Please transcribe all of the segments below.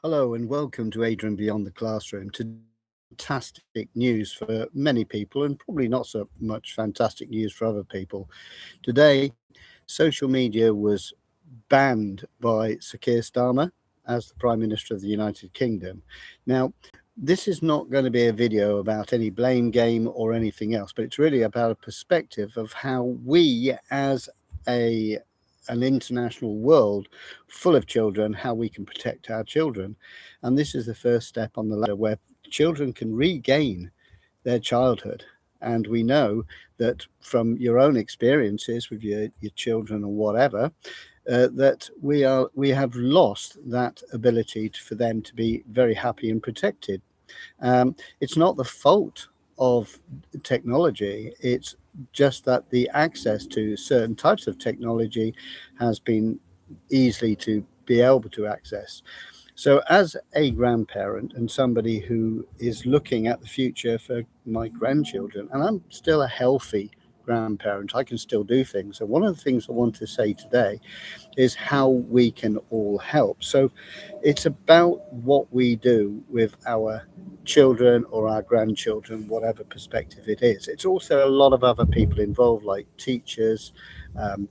Hello and welcome to Adrian Beyond the Classroom. Fantastic news for many people, and probably not so much fantastic news for other people. Today, social media was banned by Sir Keir Starmer as the Prime Minister of the United Kingdom. Now, this is not going to be a video about any blame game or anything else, but it's really about a perspective of how we as a an international world full of children, how we can protect our children. And this is the first step on the ladder where children can regain their childhood. And we know that from your own experiences with your children or whatever, that we have lost that ability for them to be very happy and protected. It's not the fault of technology. It's just that the access to certain types of technology has been easily to be able to access. So, as a grandparent and somebody who is looking at the future for my grandchildren, and I'm still a healthy grandparent, I can still do things. And one of the things I want to say today is how we can all help. So, it's about what we do with our children or our grandchildren, whatever perspective it is. It's also a lot of other people involved, like teachers, um,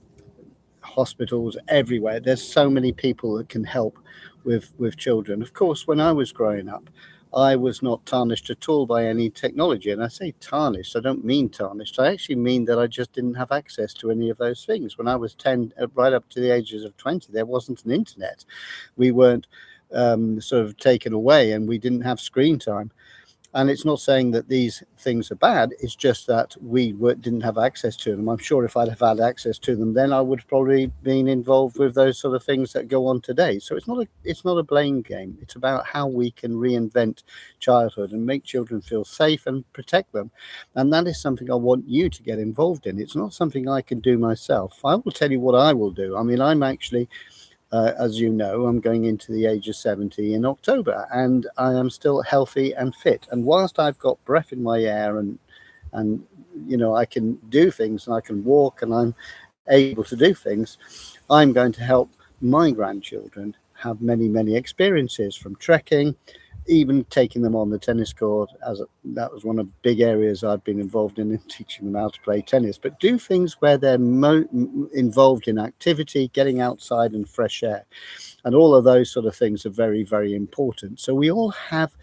hospitals everywhere. There's so many people that can help with children. Of course, when I was growing up, I was not tarnished at all by any technology. And I say tarnished, I don't mean tarnished. I actually mean that I just didn't have access to any of those things. When I was 10, right up to the ages of 20, there wasn't an internet. We weren't sort of taken away and we didn't have screen time. And it's not saying that these things are bad. It's just that didn't have access to them. I'm sure if I'd have had access to them, then I would have probably been involved with those sort of things that go on today. So it's not a blame game. It's about how we can reinvent childhood and make children feel safe and protect them. And that is something I want you to get involved in. It's not something I can do myself. I will tell you what I will do. I mean, I'm actually as you know, I'm going into the age of 70 in October, and I am still healthy and fit. And whilst I've got breath in my air and I can do things and I can walk and I'm able to do things, I'm going to help my grandchildren have many experiences, from trekking, even taking them on the tennis court, that was one of the big areas I've been involved in teaching them how to play tennis. But do things where they're involved in activity, getting outside and fresh air, and all of those sort of things are very important. So we all have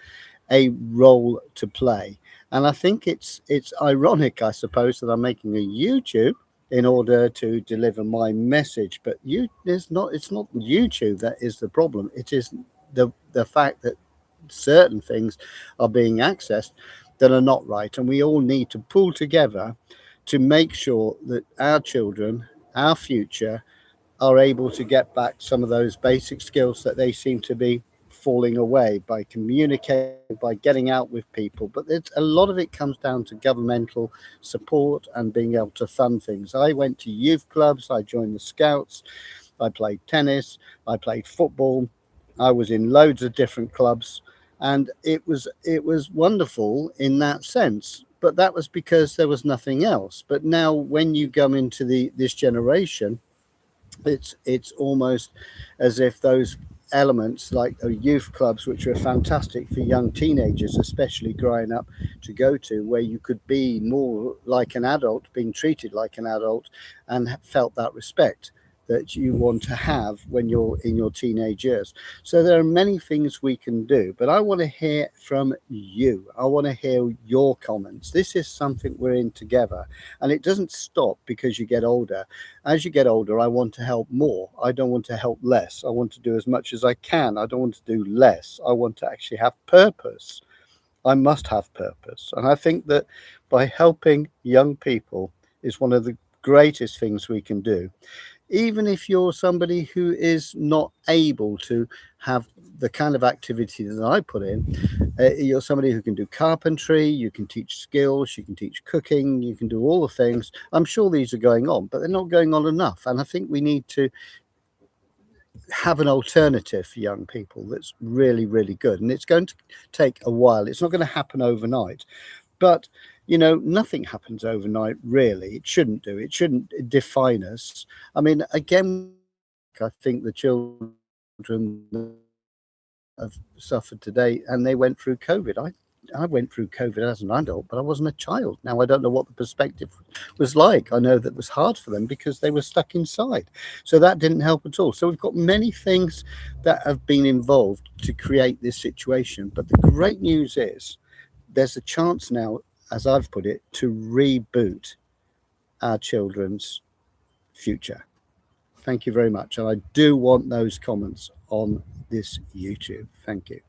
a role to play, and I think it's ironic, I suppose, that I'm making a YouTube in order to deliver my message. But it's not YouTube that is the problem. It is the fact that certain things are being accessed that are not right. And we all need to pull together to make sure that our children, our future, are able to get back some of those basic skills that they seem to be falling away by communicating, by getting out with people. But a lot of it comes down to governmental support and being able to fund things. I went to youth clubs, I joined the Scouts, I played tennis, I played football, I was in loads of different clubs, and it was wonderful in that sense. But that was because there was nothing else. But now, when you come into this generation, it's almost as if those elements, like the youth clubs, which are fantastic for young teenagers, especially growing up, to go to, where you could be more like an adult, being treated like an adult, and felt that respect that you want to have when you're in your teenage years. So there are many things we can do, but I want to hear from you. I want to hear your comments. This is something we're in together, and it doesn't stop because you get older. As you get older, I want to help more. I don't want to help less. I want to do as much as I can. I don't want to do less. I want to actually have purpose. I must have purpose. And I think that by helping young people is one of the greatest things we can do. Even if you're somebody who is not able to have the kind of activity that I put in, you're somebody who can do carpentry, you can teach skills, you can teach cooking, you can do all the things. I'm sure these are going on, but they're not going on enough. And I think we need to have an alternative for young people that's really good. And it's going to take a while. It's not going to happen overnight. But nothing happens overnight, really. It shouldn't do. It shouldn't define us. I mean, again, I think the children have suffered today, and they went through COVID. I went through COVID as an adult, but I wasn't a child. Now I don't know what the perspective was like. I know that it was hard for them because they were stuck inside. So that didn't help at all. So we've got many things that have been involved to create this situation. But the great news is there's a chance now, as I've put it, to reboot our children's future. Thank you very much. And I do want those comments on this YouTube. Thank you.